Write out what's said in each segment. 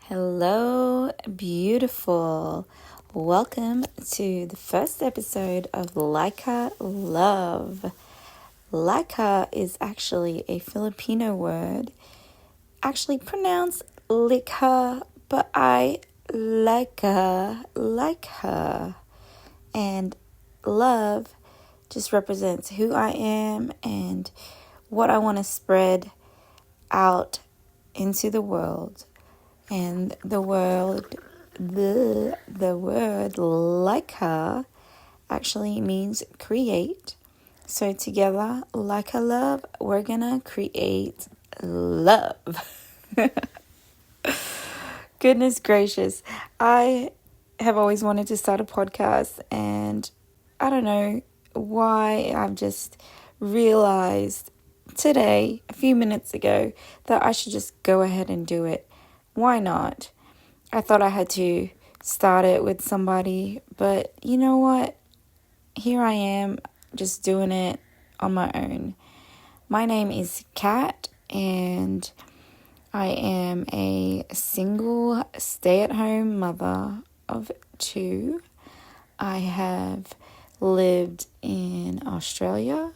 Hello, beautiful. Welcome to the first episode of Likha Love. Likha is actually a Filipino word, actually pronounced Likha, but I like her. And love just represents who I am and what I want to spread out into the world. And the word Likha actually means create. So together, like a love, we're gonna create love. Goodness gracious. I have always wanted to start a podcast, and I don't know why I've just realized today, a few minutes ago, that I should just go ahead and do it. Why not? I thought I had to start it with somebody, but you know what? Here I am just doing it on my own. My name is Kat, and I am a single stay-at-home mother of two. I have lived in Australia,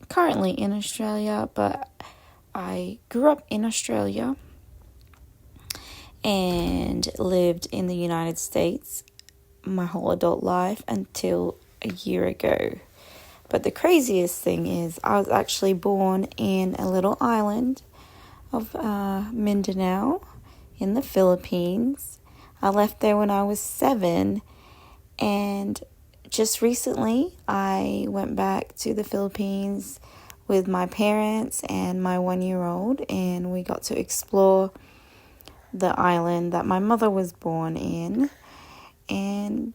currently in Australia, but I grew up in Australia and lived in the United States my whole adult life until a year ago. But the craziest thing is I was actually born in a little island of Mindanao in the Philippines. I left there when I was 7, and just recently I went back to the Philippines with my parents and my 1-year-old, and we got to explore the island that my mother was born in. And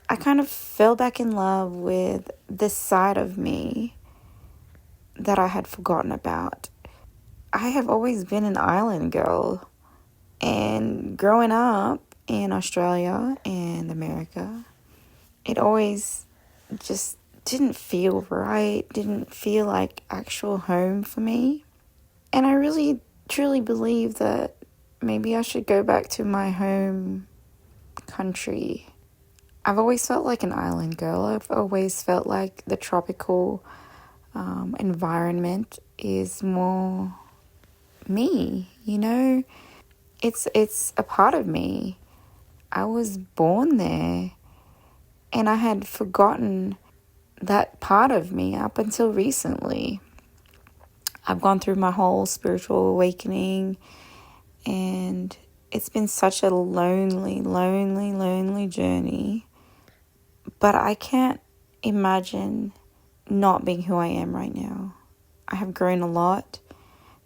I kind of fell back in love with this side of me that I had forgotten about. I have always been an island girl, and growing up in Australia and America, it always just didn't feel right, didn't feel like actual home for me. And I really truly believe that maybe I should go back to my home country. I've always felt like an island girl. I've always felt like the tropical environment is more me, It's a part of me. I was born there, and I had forgotten that part of me up until recently. I've gone through my whole spiritual awakening, and it's been such a lonely journey. But I can't imagine not being who I am right now. I have grown a lot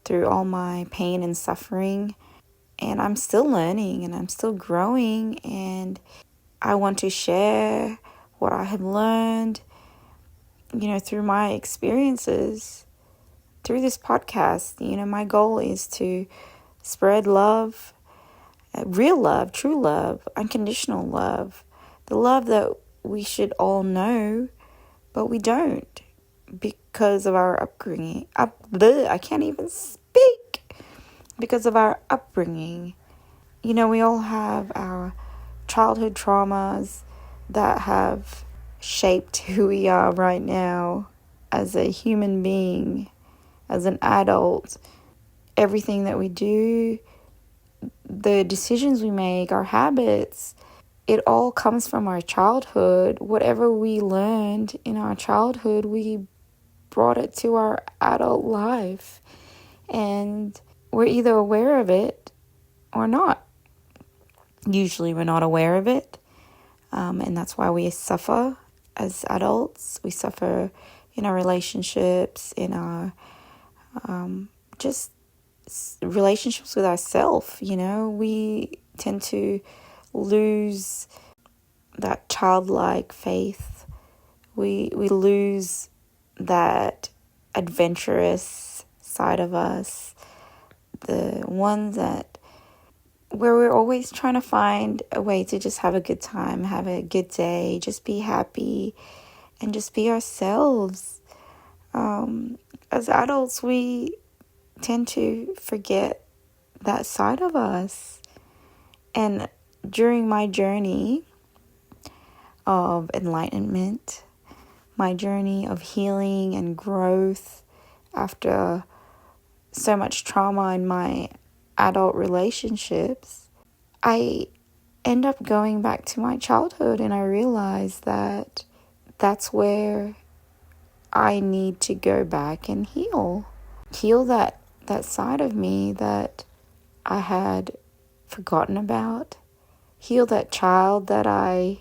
through all my pain and suffering, and I'm still learning and I'm still growing, and I want to share what I have learned, through my experiences through this podcast. My goal is to spread love, real love, true love, unconditional love, the love that we should all know, but we don't because of our upbringing. I can't even speak. Because of our upbringing. We all have our childhood traumas that have shaped who we are right now as a human being, as an adult. Everything that we do, the decisions we make, our habits, it all comes from our childhood. Whatever we learned in our childhood, we brought it to our adult life. And we're either aware of it or not. Usually we're not aware of it. And that's why we suffer as adults. We suffer in our relationships, in our just relationships with ourselves. We tend to lose that childlike faith. We lose that adventurous side of us, the ones where we're always trying to find a way to just have a good time, have a good day, just be happy, and just be ourselves. As adults, we tend to forget that side of us. And during my journey of enlightenment, my journey of healing and growth after so much trauma in my adult relationships, I end up going back to my childhood, and I realize that that's where I need to go back and heal. Heal that side of me that I had forgotten about. Heal that child that I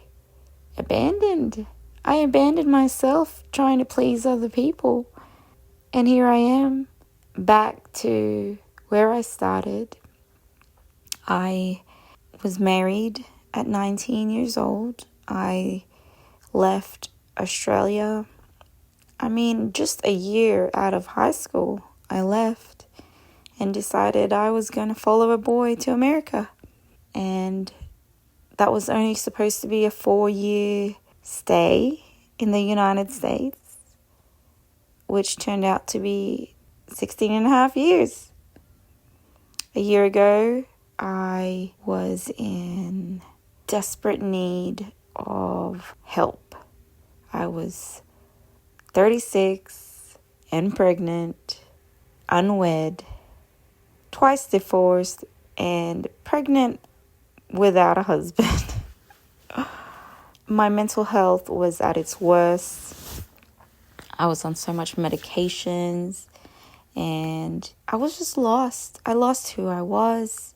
abandoned. I abandoned myself trying to please other people. And here I am, back to where I started. I was married at 19 years old. I left Australia. Just a year out of high school, I left and decided I was going to follow a boy to America. And that was only supposed to be a 4-year stay in the United States, which turned out to be 16 and a half years. A year ago, I was in desperate need of help. I was 36 and pregnant, unwed, twice divorced, and pregnant without a husband. My mental health was at its worst. I was on so much medications, and I was just lost. I lost who I was.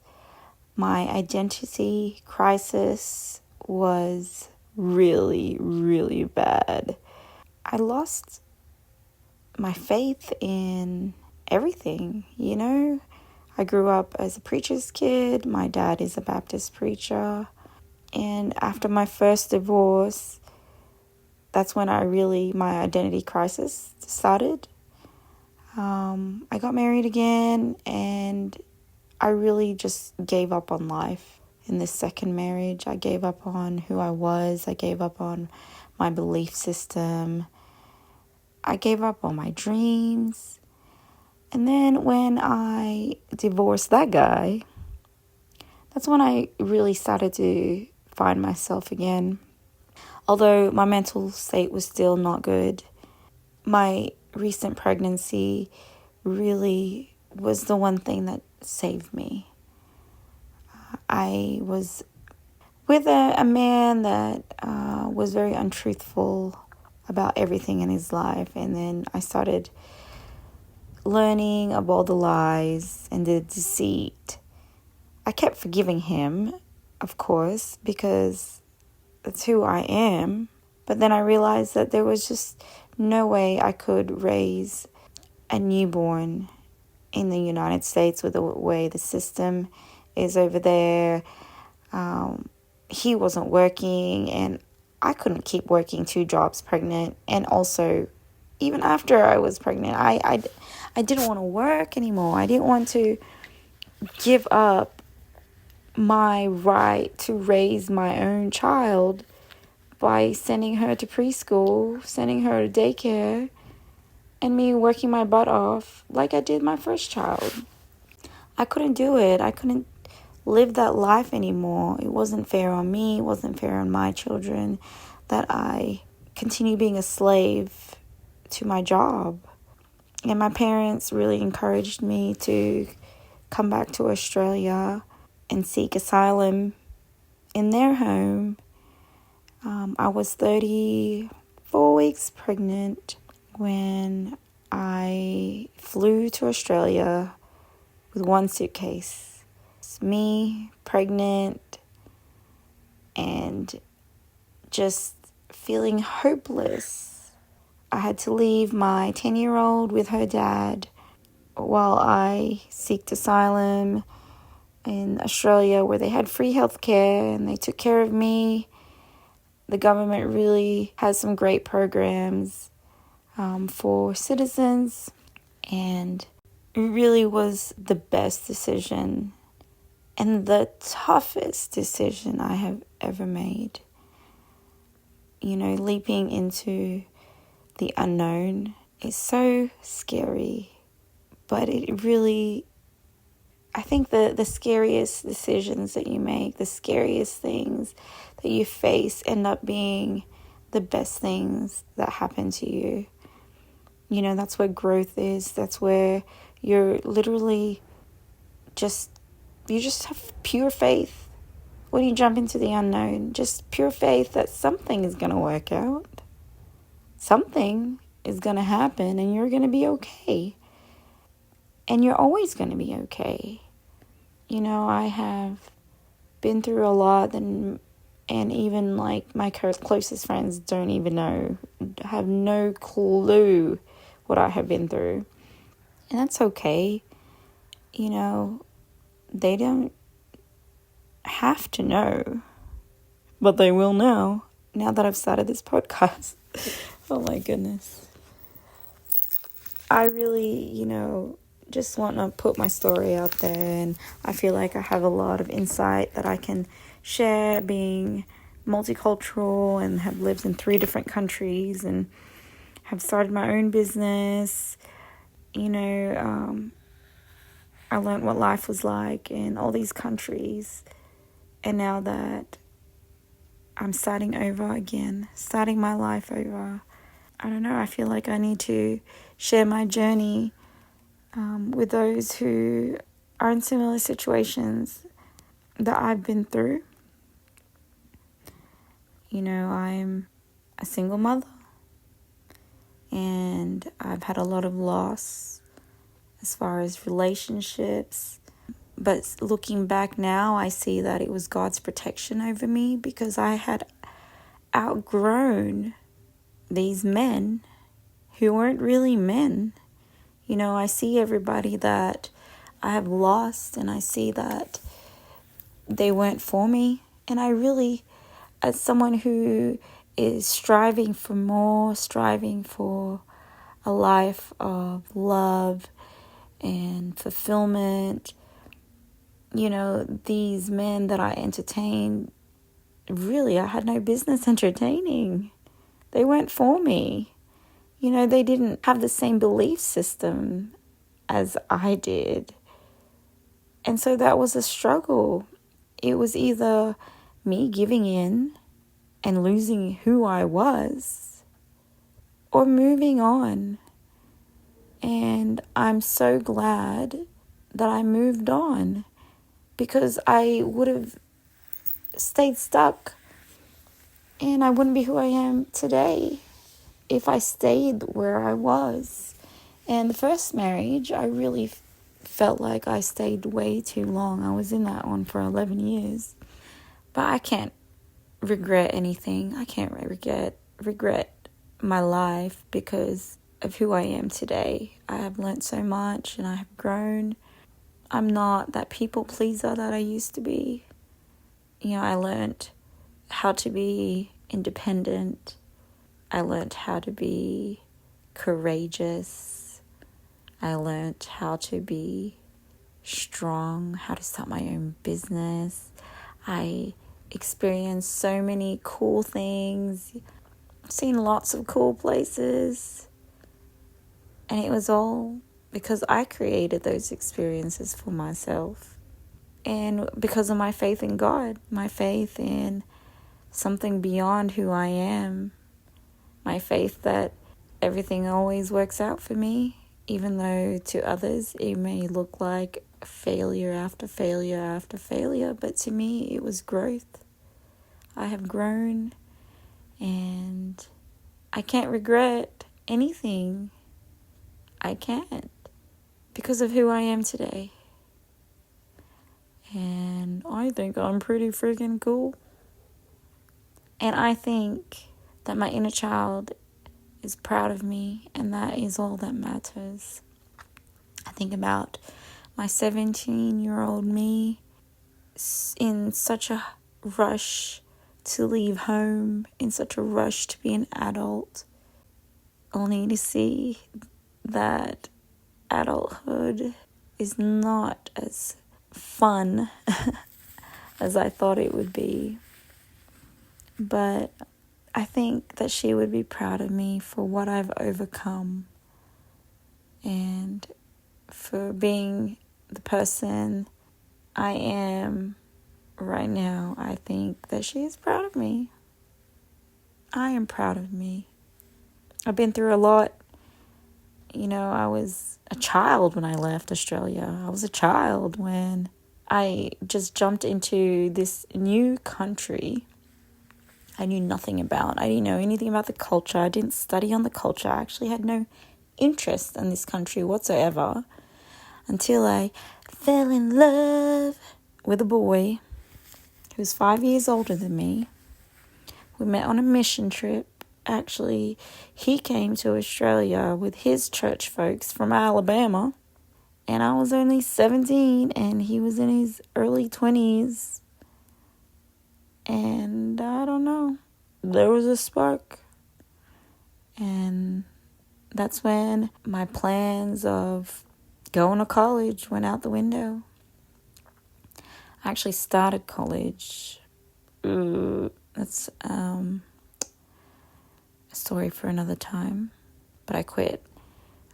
My identity crisis was really, really bad. I lost my faith in everything, I grew up as a preacher's kid. My dad is a Baptist preacher. And after my first divorce, that's when my identity crisis started. I got married again, and I really just gave up on life. In this second marriage, I gave up on who I was. I gave up on my belief system. I gave up on my dreams. And then when I divorced that guy, that's when I really started to find myself again. Although my mental state was still not good, my recent pregnancy really was the one thing that saved me. I was with a man that was very untruthful about everything in his life. And then I started learning of all the lies and the deceit. I kept forgiving him, of course, because that's who I am. But then I realized that there was just no way I could raise a newborn in the United States with the way the system is over there. He wasn't working, and I couldn't keep working 2 jobs pregnant. And also, even after I was pregnant, I didn't want to work anymore. I didn't want to give up my right to raise my own child by sending her to preschool, sending her to daycare, and me working my butt off like I did my first child. I couldn't do it. I couldn't live that life anymore. It wasn't fair on me. It wasn't fair on my children that I continue being a slave to my job. And my parents really encouraged me to come back to Australia and seek asylum in their home. I was 34 weeks pregnant when I flew to Australia with 1 suitcase. It's me, pregnant, and just feeling hopeless. I had to leave my 10-year-old with her dad while I seeked asylum in Australia, where they had free healthcare and they took care of me. The government really has some great programs for citizens, and it really was the best decision and the toughest decision I have ever made. Leaping into the unknown is so scary, but it really, I think the scariest decisions that you make, the scariest things that you face end up being the best things that happen to you. You know, that's where growth is. That's where you're literally you just have pure faith when you jump into the unknown. Just pure faith that something is going to work out. Something is going to happen and you're going to be okay. And you're always going to be okay. You know, I have been through a lot, and even like my closest friends don't even know, have no clue what I have been through. And that's okay. You know, they don't have to know, but they will now that I've started this podcast. Oh my goodness. I really, just want to put my story out there, and I feel like I have a lot of insight that I can share, being multicultural and have lived in 3 different countries and have started my own business. I learned what life was like in all these countries, and now that I'm starting over again, starting my life over, I don't know, I feel like I need to share my journey with those who are in similar situations that I've been through. I'm a single mother, and I've had a lot of loss as far as relationships. But looking back now, I see that it was God's protection over me, because I had outgrown these men who weren't really men. I see everybody that I have lost, and I see that they weren't for me. And I really, as someone who is striving for more, striving for a life of love and fulfillment, these men that I entertained, really, I had no business entertaining. They weren't for me. They didn't have the same belief system as I did. And so that was a struggle. It was either me giving in and losing who I was, or moving on. And I'm so glad that I moved on, because I would have stayed stuck and I wouldn't be who I am today if I stayed where I was. And the first marriage, I really felt like I stayed way too long. I was in that one for 11 years. But I can't regret anything. I can't regret my life because of who I am today. I have learnt so much and I have grown. I'm not that people pleaser that I used to be. I learnt how to be independent. I learnt how to be courageous. I learnt how to be strong, how to start my own business. I experienced so many cool things, seen lots of cool places, and it was all because I created those experiences for myself, and because of my faith in God, my faith in something beyond who I am, my faith that everything always works out for me, even though to others it may look like failure after failure after failure, but to me it was growth. I have grown, and I can't regret anything. I can't, because of who I am today. And I think I'm pretty freaking cool. And I think that my inner child is proud of me, and that is all that matters. I think about my 17-year-old me in such a rush to leave home, in such a rush to be an adult, only to see that adulthood is not as fun as I thought it would be. But I think that she would be proud of me for what I've overcome, and for being the person I am right now, I think that she is proud of me. I am proud of me. I've been through a lot. I was a child when I left Australia. I was a child when I just jumped into this new country I knew nothing about. I didn't know anything about the culture. I didn't study on the culture. I actually had no interest in this country whatsoever until I fell in love with a boy who's 5 years older than me. We met on a mission trip. Actually, he came to Australia with his church folks from Alabama, and I was only 17 and he was in his early 20s. And I don't know, there was a spark. And that's when my plans of going to college went out the window. I actually started college. That's a story for another time. But I quit.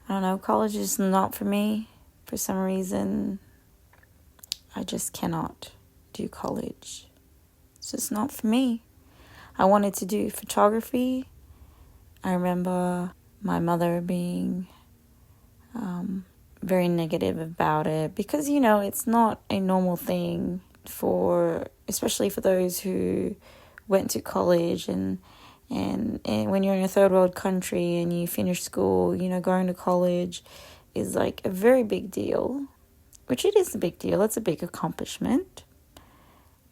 I don't know, college is not for me. For some reason, I just cannot do college. It's just not for me. I wanted to do photography. I remember my mother being very negative about it because, it's not a normal thing especially for those who went to college and when you're in a third world country and you finish school, going to college is like a very big deal, which it is a big deal. It's a big accomplishment.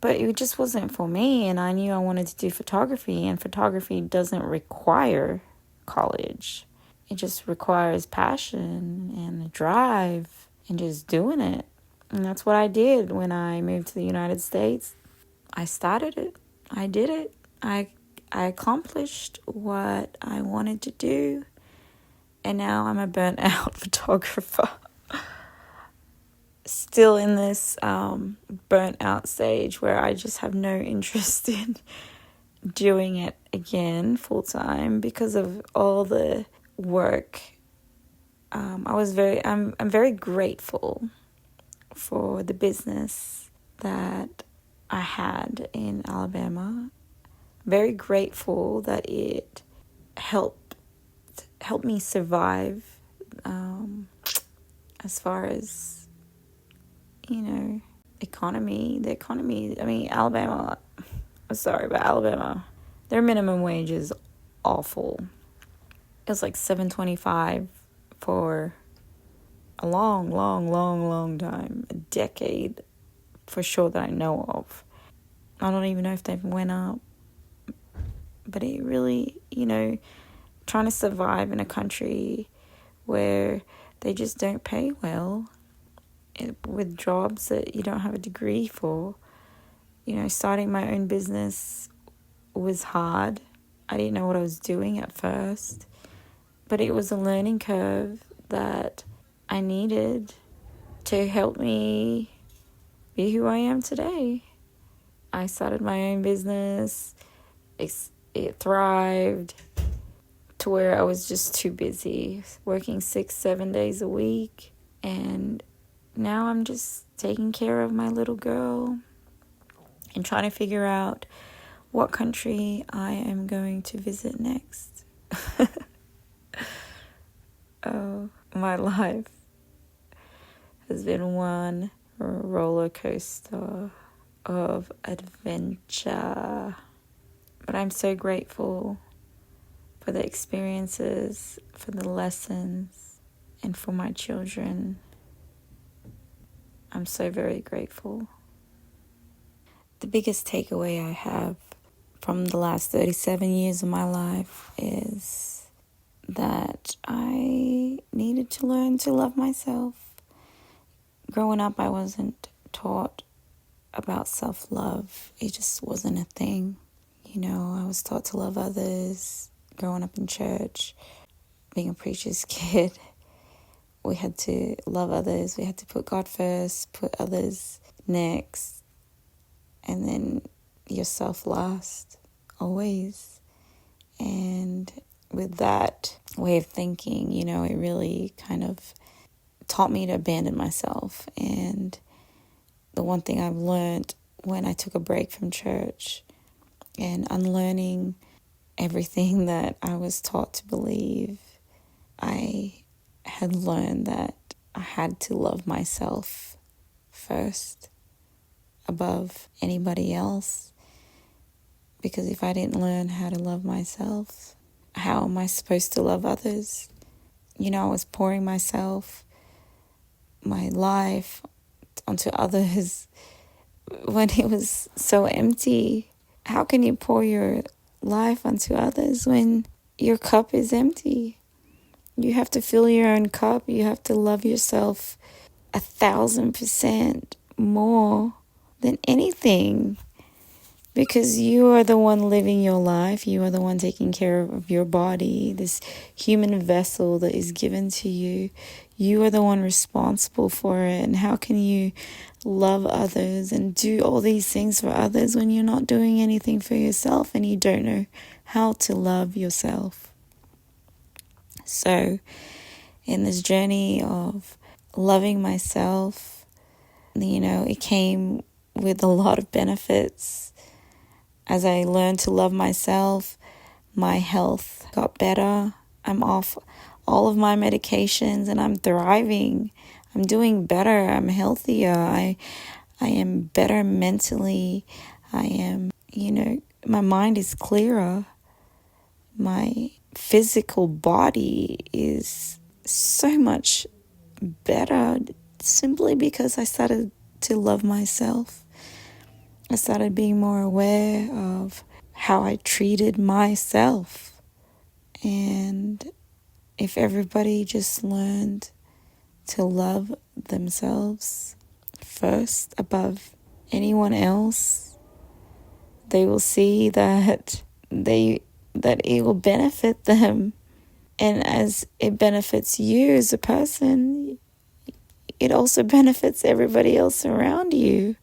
But it just wasn't for me, and I knew I wanted to do photography, and photography doesn't require college. It just requires passion and a drive and just doing it. And that's what I did when I moved to the United States. I started it. I did it. I accomplished what I wanted to do, and now I'm a burnt out photographer. Still in this burnt out stage where I just have no interest in doing it again full time because of all the work. I'm very grateful for the business that I had in Alabama. Very grateful that it helped me survive as far as the economy. I mean, Alabama, I'm sorry, but Alabama, their minimum wage is awful. It was like $7.25 for a long, long, long, long time, a decade for sure that I know of. I don't even know if they've went up, but it really, trying to survive in a country where they just don't pay well, with jobs that you don't have a degree for. Starting my own business was hard. I didn't know what I was doing at first, but it was a learning curve that I needed to help me be who I am today. I started my own business. It thrived to where I was just too busy, working 6-7 days a week, and now I'm just taking care of my little girl and trying to figure out what country I am going to visit next. Oh, my life has been one roller coaster of adventure. But I'm so grateful for the experiences, for the lessons, and for my children. I'm so very grateful. The biggest takeaway I have from the last 37 years of my life is that I needed to learn to love myself. Growing up, I wasn't taught about self-love. It just wasn't a thing. I was taught to love others. Growing up in church, being a preacher's kid, we had to love others. We had to put God first, put others next, and then yourself last, always. And with that way of thinking, it really kind of taught me to abandon myself. And the one thing I've learned when I took a break from church and unlearning everything that I was taught to believe, I had learned that I had to love myself first above anybody else. Because if I didn't learn how to love myself, how am I supposed to love others? I was pouring myself, my life onto others when it was so empty. How can you pour your life onto others when your cup is empty? You have to fill your own cup. You have to love yourself 1,000% more than anything, because you are the one living your life. You are the one taking care of your body, this human vessel that is given to you. You are the one responsible for it. And how can you love others and do all these things for others when you're not doing anything for yourself and you don't know how to love yourself? So in this journey of loving myself, it came with a lot of benefits. As I learned to love myself, my health got better. I'm off all of my medications and I'm thriving. I'm doing better. I'm healthier. I am better mentally. I am, my mind is clearer. My physical body is so much better simply because I started to love myself. I started being more aware of how I treated myself. And if everybody just learned to love themselves first above anyone else, they will see that it will benefit them. And as it benefits you as a person, it also benefits everybody else around you,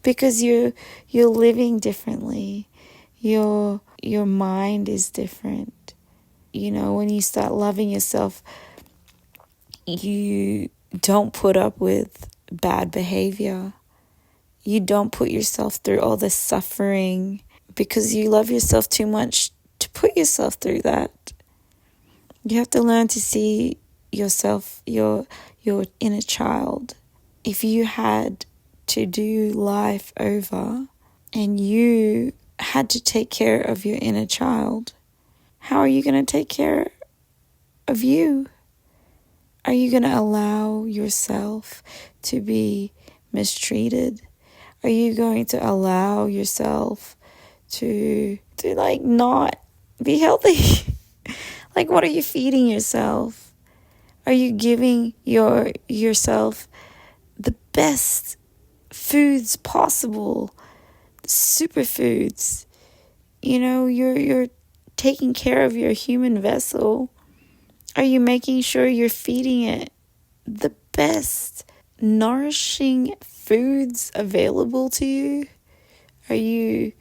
because you're living differently. Your mind is different. When you start loving yourself, you don't put up with bad behavior. You don't put yourself through all the suffering because you love yourself too much to put yourself through that. You have to learn to see yourself, your inner child. If you had to do life over and you had to take care of your inner child, how are you going to take care of you? Are you going to allow yourself to be mistreated? Are you going to allow yourself to not be healthy? What are you feeding yourself? Are you giving yourself the best foods possible, superfoods? You're taking care of your human vessel. Are you making sure you're feeding it the best nourishing foods available to you? Are you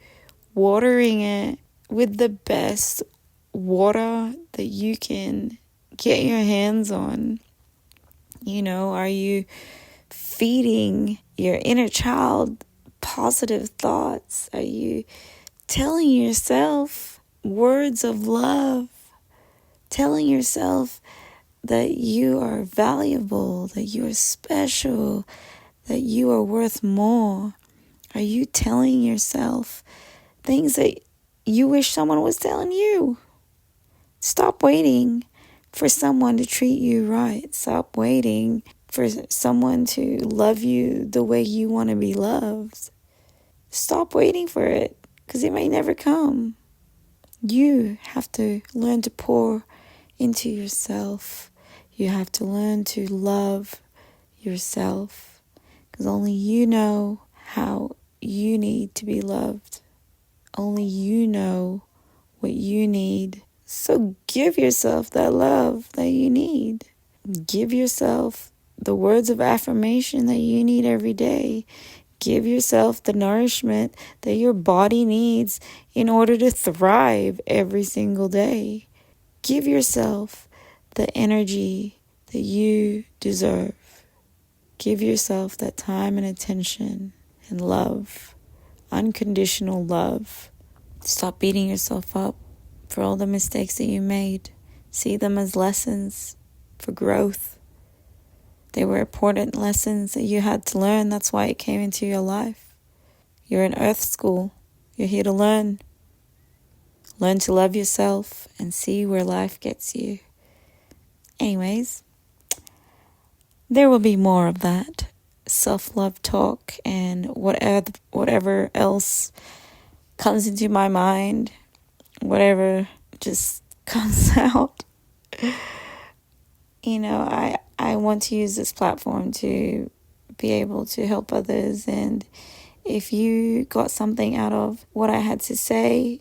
watering it with the best water that you can get your hands on? Are you feeding your inner child positive thoughts? Are you telling yourself words of love? Telling yourself that you are valuable, that you are special, that you are worth more? Are you telling yourself things that you wish someone was telling you? Stop waiting for someone to treat you right. Stop waiting for someone to love you the way you want to be loved. Stop waiting for it, because it may never come. You have to learn to pour into yourself. You have to learn to love yourself, because only you know how you need to be loved. Only you know what you need. So give yourself that love that you need. Give yourself the words of affirmation that you need every day. Give yourself the nourishment that your body needs in order to thrive every single day. Give yourself the energy that you deserve. Give yourself that time and attention and love, unconditional love. Stop beating yourself up for all the mistakes that you made. See them as lessons for growth. They were important lessons that you had to learn. That's why it came into your life. You're in Earth School. You're here to learn. Learn to love yourself and see where life gets you. Anyways, there will be more of that self-love talk and whatever else comes into my mind, whatever just comes out. I want to use this platform to be able to help others. And if you got something out of what I had to say,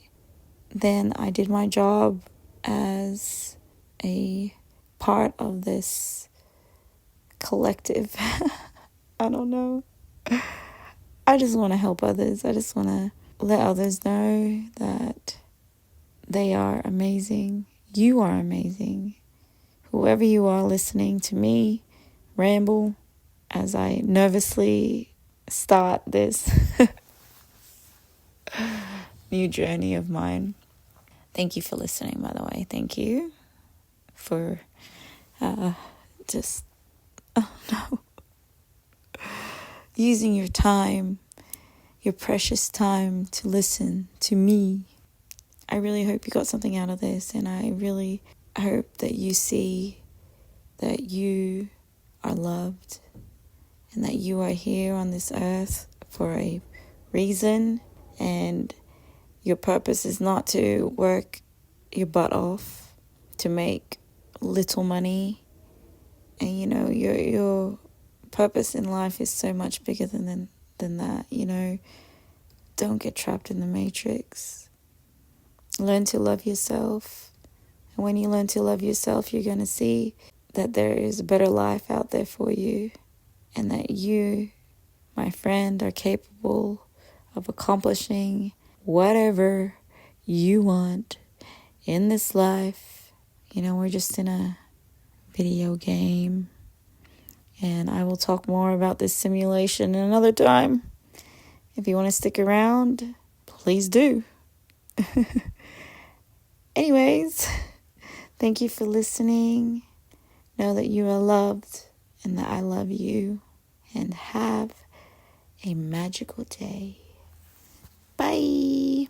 then I did my job as a part of this collective. I don't know. I just want to help others. I just want to let others know that they are amazing. You are amazing. Whoever you are listening to me ramble as I nervously start this new journey of mine. Thank you for listening, by the way. Thank you for using your time, your precious time to listen to me. I really hope you got something out of this, and I really hope that you see that you are loved and that you are here on this earth for a reason, and your purpose is not to work your butt off to make little money. And your purpose in life is so much bigger than that. Don't get trapped in the matrix. Learn to love yourself. And when you learn to love yourself, you're going to see that there is a better life out there for you, and that you, my friend, are capable of accomplishing whatever you want in this life. We're just in a video game, and I will talk more about this simulation another time. If you want to stick around, please do. Anyways, thank you for listening. Know that you are loved and that I love you, and have a magical day. Bye.